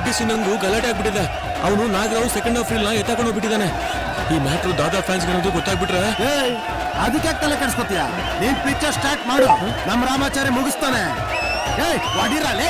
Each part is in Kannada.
ಆರ್ಟಿಸಿ ನಂಗೂ ಗಲಾಟೆ ಆಗ್ಬಿಟ್ಟಿದೆ. ಅವನು ನಾಗರಾವ್ ಸೆಕೆಂಡ್ ಹಾಫ್ ರೀಲ್ ನ ಎತ್ತಾಕೊಂಡು ಹೋಗ್ಬಿಟ್ಟಿದ್ದಾನೆ. ಈ ಮ್ಯಾಟ್ರು ದಾದಾ ಫ್ಯಾನ್ಸ್ ಅನ್ನೋದು ಗೊತ್ತಾಗ್ಬಿಟ್ರೆ ಅದಕ್ಕೆ ತಲೆ ಕೆಡಿಸ್ಕೊತೀಯ. ನೀನ್ ಪಿಕ್ಚರ್ ಸ್ಟಾರ್ಟ್ ಮಾಡು, ನಮ್ ರಾಮಾಚಾರ್ಯ ಮುಗಿಸ್ತಾನೆ. ಹೊಡಿರಲೇ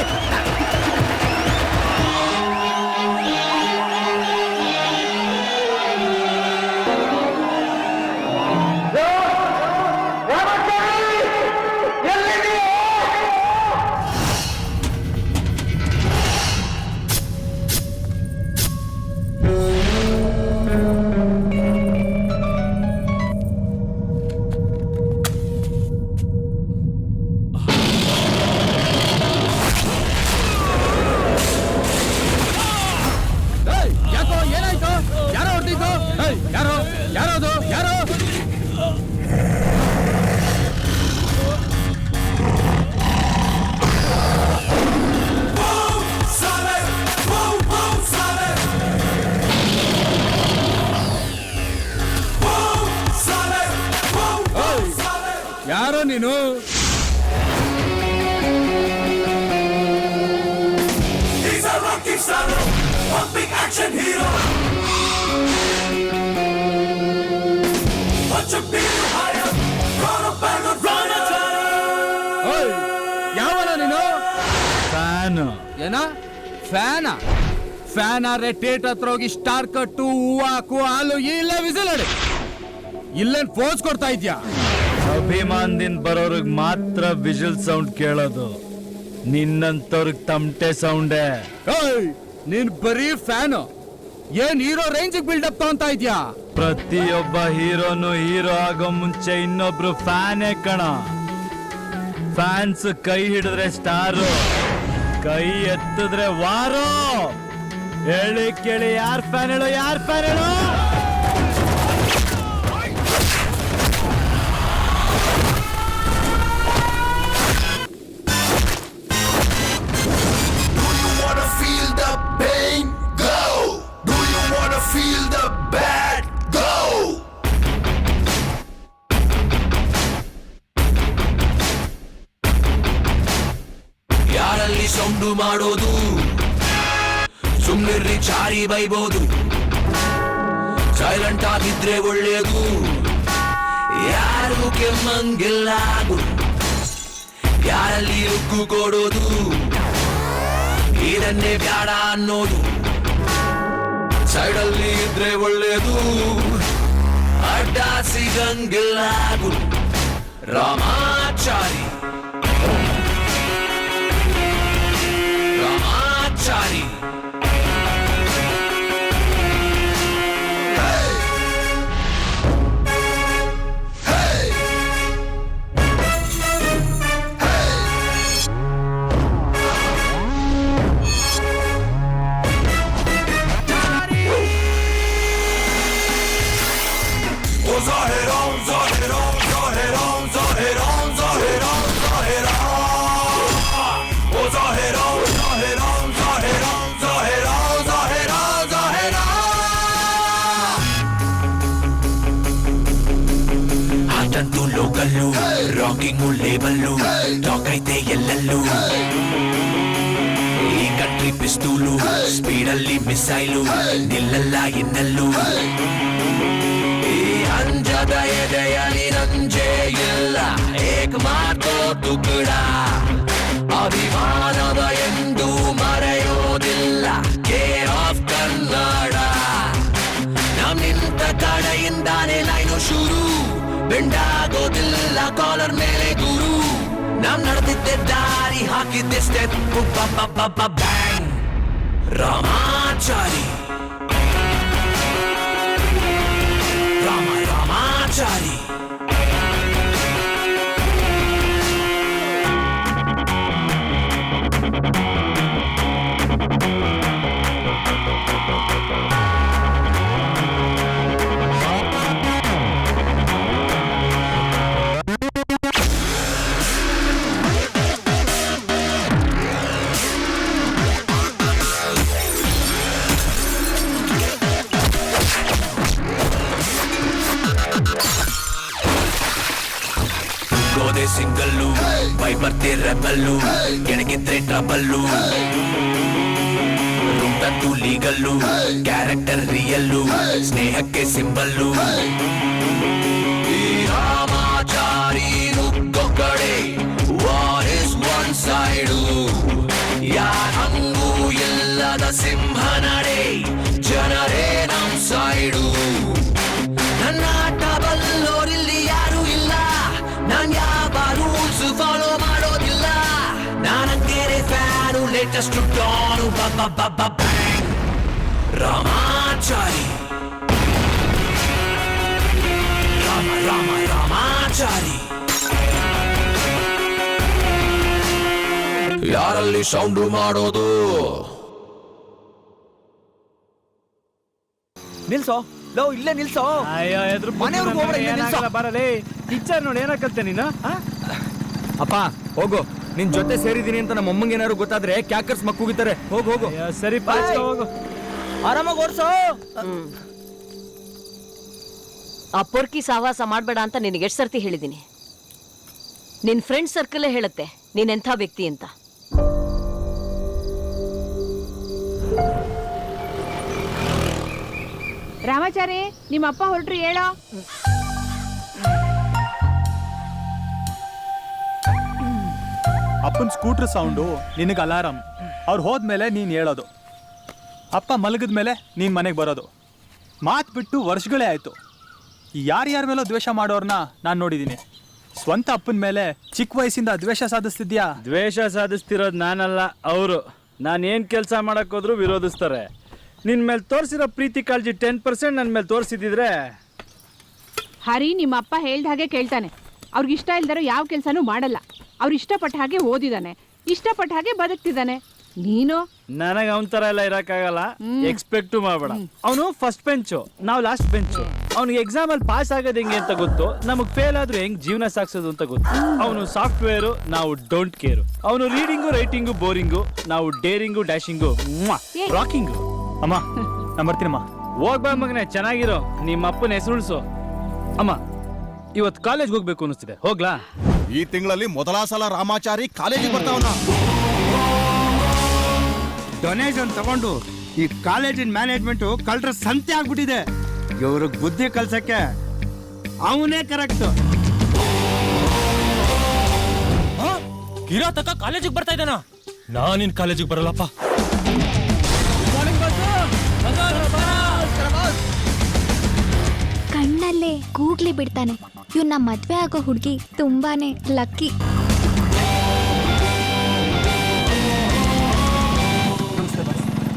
ಯಾರೋ ನೀನು? ಯಾವನ ನೀನು? ಫ್ಯಾನ್. ಏನ ಫ್ಯಾನ? ಫ್ಯಾನ್ ಆದ್ರೆ ಥಿಯೇಟರ್ ಹತ್ರ ಹೋಗಿ ಸ್ಟಾರ್ ಕಟ್ಟು, ಹೂವು ಹಾಕು, ಹಾಲು ಇಲ್ಲೇ ವಿಸಿಲ್ ಹೊಡಿ. ಇಲ್ಲೇನ್ ಪೋಸ್ ಕೊಡ್ತಾ ಇದ್ಯಾ? ಅಭಿಮಾನದಿಂದ ಬರೋರ್ಗ್ ಮಾತ್ರ ವಿಜಿಲ್ ಸೌಂಡ್ ಕೇಳೋದು, ನಿನ್ನಂತವ್ರಿಗೆ ತಮಟೆ ಸೌಂಡೇ. ನೀನ್ ಬರೀ ಫ್ಯಾನ್, ಏನ್ ಹೀರೋ ರೇಂಜ್ ಬಿಲ್ಡಪ್ ತಗೊಂತಾ ಇದ್ಯಾ? ಪ್ರತಿಯೊಬ್ಬ ಹೀರೋನು ಹೀರೋ ಆಗೋ ಮುಂಚೆ ಇನ್ನೊಬ್ರು ಫ್ಯಾನೇ ಕಣ. ಫ್ಯಾನ್ಸ್ ಕೈ ಹಿಡಿದ್ರೆ ಸ್ಟಾರು, ಕೈ ಎತ್ತಿದ್ರೆ ವಾರೋ. ಹೇಳಿ ಕೇಳಿ, ಯಾರ್ ಫ್ಯಾನ್ ಹೇಳೋ, ಯಾರ್ ಫ್ಯಾನ್ ಹೇಳೋ? ಯಾರಲ್ಲಿ ಸೌಂಡು ಮಾಡೋದು, ಸುಮ್ಮನಿರ್ರಿ ಚಾರಿ ಬೈಬೋದು. ಸೈಲೆಂಟ್ ಆಗಿದ್ರೆ ಒಳ್ಳೇದು, ಯಾರು ಕೆಮ್ಮಂಗಿಲ್ಲ. ಯಾರಲ್ಲಿ ಉಗ್ಗು ಕೊಡೋದು, ಇದನ್ನೇ ಬ್ಯಾಡ ಅನ್ನೋದು. ಸೈಡಲ್ಲಿ ಇದ್ರೆ ಒಳ್ಳೇದು, ಅಡ್ಡ ಸಿಗಂಗಿಲ್ಲ. Ramachari Ramachari local, rocking label, talk ಐತೆ ಎಲ್ಲಲ್ಲೂ. ಈ ಕಂಟ್ರಿ ಪಿಸ್ತೂಲು, ಸ್ಪೀಡಲ್ಲಿ ಮಿಸೈಲು, ನಿಲ್ಲಲ್ಲ ಇನ್ನಲ್ಲೂ. ಈ ಅಂಜದ ಎದೆಯಲ್ಲಿ ನಂಜೆ ಇಲ್ಲ, ಏಕ್ ಮಾತೋ ತುಕಡ. ಅಭಿಮಾನದ ಎಂದು ಮರೆಯೋದಿಲ್ಲ, ಕೇರ್ ಆಫ್ ಕನ್ನಡ. ನಮ್ ನಿಂತ ಕಡೆಯಿಂದಾನೆ ಲೈನು ಶುರು, ಬೆಂಡಾಗೋದಿಲ್ಲ ಕಾಲರ್ ಮೇಲೆ ಗುರು. ನಾವ್ ನಡೆದಿದ್ದೆ ದಾರಿ, ಹಾಕಿದ್ದೆ step, bang. Ramachari Ramachari. Single by birth rebel, ಗೆಣಗಿದ್ರೆ ಟ್ರಬಲ್ಲು. ಮಾತಂತೂ ಲೀಗಲ್ಲು ಕ್ಯಾರೆಕ್ಟರ್ ರಿಯಲ್ಲು ಸ್ನೇಹಕ್ಕೆ ಸಿಂಬಲ್ಲು ಈ ರಾಮಾಚಾರಿ ನುಗ್ಗೋ ಕಡೆ ವಾರ್ ಇಸ್ ಒನ್ ಸೈಡು ಯಾರಂಗೂ ಇಲ್ಲದ ಸಿಂಹ ನಡೆ ಜನರೇ ನಮ್ ಸೈಡು ನನ್ನ ಆಟ ಬಲ್ಲೋರಿಲ್ಲಿ ಯಾರು ಇಲ್ಲ ನಾನ್ ಯಾವ ರೂಲ್ಸ್ ಫಾಲೋ ಮಾಡೋದಿಲ್ಲ ನಾನಂಗೇನೆ fan latest don bang Ramachari Rama Rama Ramachari ಯಾರಲ್ಲಿ ಸೌಂಡು ಮಾಡೋದು ನಿಲ್ಸೋ ಲೋ ಇಲ್ಲೇ ನಿಲ್ಸೋ ಅಯ್ಯೋ ಎದ್ರು ಮನೆಯವ್ರ್ಗ್ ಹೋಗ್ಬೇಡ, ಇಲ್ಲಿ ನಿಲ್ಸು. ಬರಲೇ ಪಿಕ್ಚರ್ ನೋಡಿ ಏನಕ್ಕಂತೆ ನೀನು ಆ? ಅಪ್ಪ ಹೋಗು ನಿನ್ ಜೊತೆ ಸೇರಿದೀನಿ ಅಂತ ನಮ್ಮ ಅಮ್ಮಂಗೆ ಏನಾದ್ರು ಗೊತ್ತಾದ್ರೆ ಕ್ಯಾಕರ್ಸ್ ಮಕ್ಕೂಗಿತಾರೆ ಹೋಗು ಹೋಗು ಅಯ್ಯೋ, ಸರಿ ಪಾಚ ಹೋಗು ಆರಾಮಾಗಿ ಓಡ್ಸೋ ಆ ಪೊರ್ಕಿ ಸಹವಾಸ ಮಾಡ್ಬೇಡ ಅಂತ ನಿನಗೆ ಎಷ್ಟು ಸರ್ತಿ ಹೇಳಿದ್ದೀನಿ. ನಿನ್ ಫ್ರೆಂಡ್ ಸರ್ಕಲೇ ಹೇಳುತ್ತೆ ನೀನ್ ಎಂಥ ವ್ಯಕ್ತಿ ಅಂತ. ರಾಮಾಚಾರಿ ನಿಮ್ಮ ಅಪ್ಪ ಹೊರಟ್ರು ಹೇಳೋ. ಅಪ್ಪನ ಸ್ಕೂಟ್ರ್ ಸೌಂಡು ನಿನಗೆ ಅಲಾರಾಮ್. ಅವ್ರು ಹೋದ್ಮೇಲೆ ನೀನು ಹೇಳೋದು. ಅಪ್ಪ ಮಲಗಿದ ಮೇಲೆ ನೀನು ಮನೆಗೆ ಬರೋದು. ಮಾತು ಬಿಟ್ಟು ವರ್ಷಗಳೇ ಆಯಿತು. ಯಾರ್ಯಾರ ಮೇಲೋ ದ್ವೇಷ ಮಾಡೋರ್ನ ನಾನು ನೋಡಿದ್ದೀನಿ. ಸ್ವಂತ ಅಪ್ಪನ ಮೇಲೆ ಚಿಕ್ಕ ವಯಸ್ಸಿಂದ ದ್ವೇಷ ಸಾಧಿಸ್ತಿದ್ಯಾ? ದ್ವೇಷ ಸಾಧಿಸ್ತಿರೋದು ನಾನಲ್ಲ, ಅವರು. ನಾನೇನು ಕೆಲಸ ಮಾಡೋಕ್ಕೋದ್ರೂ ವಿರೋಧಿಸ್ತಾರೆ. ನಿನ್ನ ಮೇಲೆ ತೋರಿಸಿರೋ ಪ್ರೀತಿ ಕಾಳಜಿ 10% ನನ್ನ ಮೇಲೆ ತೋರಿಸಿದ್ರೆ ಹರಿ ನಿಮ್ಮ ಅಪ್ಪ ಹೇಳ್ದ ಹಾಗೆ ಕೇಳ್ತಾನೆ. ಅವ್ರಿಗೆ ಇಷ್ಟ ಇಲ್ದಾರೋ ಯಾವ ಕೆಲಸನೂ ಮಾಡಲ್ಲ. ಅವ್ರು ಇಷ್ಟಪಟ್ಟ ಹಾಗೆ ಓದಿದಾನೆ, ಇಷ್ಟಪಟ್ಟ ಹಾಗೆ ಬದುಕ್ತಿದ್ದಾನೆ. ನೀನು ನನಗೆ ಅವನ ಥರ ಎಲ್ಲ ಇರೋಕ್ಕಾಗಲ್ಲ. ಎಕ್ಸ್ಪೆಕ್ಟು ಮಾಡಬೇಡ. ಅವನು ಫಸ್ಟ್ ಬೆಂಚು, ನಾವು ಲಾಸ್ಟ್ ಬೆಂಚು. ಅವ್ನಿಗೆ ಎಕ್ಸಾಮಲ್ಲಿ ಪಾಸ್ ಆಗೋದು ಹೆಂಗೆ ಅಂತ ಗೊತ್ತು, ನಮಗೆ ಫೇಲ್ ಆದ್ರೂ ಹೆಂಗೆ ಜೀವನ ಸಾಗಿಸೋದು ಅಂತ ಗೊತ್ತು. ಅವನು ಸಾಫ್ಟ್ವೇರು, ನಾವು ಡೋಂಟ್ ಕೇರು. ಅವನು ರೀಡಿಂಗು ರೈಟಿಂಗು ಬೋರಿಂಗು, ನಾವು ಡೇರಿಂಗು ಡ್ಯಾಶಿಂಗು ರಾಕಿಂಗು. ಅಮ್ಮ ನಾನು ಬರ್ತೀನಮ್ಮ. ಹೋಗ್ಬಾ ಮಗನೆ, ಚೆನ್ನಾಗಿರೋ. ನಿಮ್ಮ ಅಪ್ಪನ ಹೆಸರು ಉಳಿಸು. ಅಮ್ಮ ಇವತ್ತು ಕಾಲೇಜ್ಗೆ ಹೋಗ್ಬೇಕು ಅನ್ನಿಸ್ತಿದೆ, ಹೋಗ್ಲಾ? ಈ ತಿಂಗಳಲ್ಲಿ ಮೊದಲ ಸಲ ರಾಮಾಚಾರಿ ಕಾಲೇಜಿಗೆ ಬರ್ತಾವನ. ಡೊನೇಷನ್ ತಗೊಂಡು ಈ ಕಾಲೇಜಿನ ಮ್ಯಾನೇಜ್ಮೆಂಟು ಕಳ್ರ ಸಂತೆ ಆಗ್ಬಿಟ್ಟಿದೆ. ಇವ್ರಿಗೆ ಬುದ್ಧಿ ಕಲ್ಸಕ್ಕೆ ಅವನೇ ಕರೆಕ್ಟ್. ಕಿರಾತಕ ಕಾಲೇಜಿಗೆ ಬರ್ತಾ ಇದ್ದಾನ? ನಾನಿನ್ ಕಾಲೇಜಿಗೆ ಬರಲ್ಲಪ್ಪ. ಕಣ್ಣಲ್ಲೇ ಗೂಗ್ಲಿ ಬಿಡ್ತಾನೆ. ಇವ್ನ ಮದ್ವೆ ಆಗೋ ಹುಡುಗಿ ತುಂಬಾನೇ ಲಕ್ಕಿ.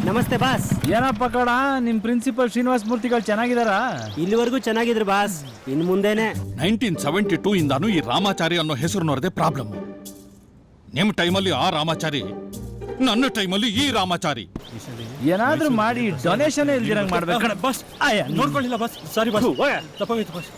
ನಮಸ್ತೆ ಬಾಸ್. ಏನಪ್ಪ ಕಡ, ನಿಮ್ ಪ್ರಿನ್ಸಿಪಲ್ ಶ್ರೀನಿವಾಸ ಮೂರ್ತಿಗಳು ಚೆನ್ನಾಗಿದಾರಾ? ಇಲ್ಲಿವರೆಗೂ ಚೆನ್ನಾಗಿದ್ರು ಬಾಸ್, ಇನ್ ಮುಂದೆನೆ. 1972 ಇಂದಾನು ಈ ರಾಮಾಚಾರಿ ಅನ್ನೋ ಹೆಸರು ನೋಡದೆ ಪ್ರಾಬ್ಲಮ್. ನಿಮ್ ಟೈಮಲ್ಲಿ ಆ ರಾಮಾಚಾರಿ, ನನ್ನ ಟೈಮಲ್ಲಿ ಈ ರಾಮಾಚಾರಿ. ಏನಾದ್ರೂ ಮಾಡಿ ಡೊನೇಷನ್ ಇಲ್ದಿರಂಗ್ ಮಾಡ್ಬೇಕು. ಬಸ್ ನೋಡ್ಕೊಳ್ಳಿಲ್ಲ ಬಸ್. ಸಾರಿ ಬಸ್, ತಪ್ಪಾಗೋಯ್ತು ಬಸ್.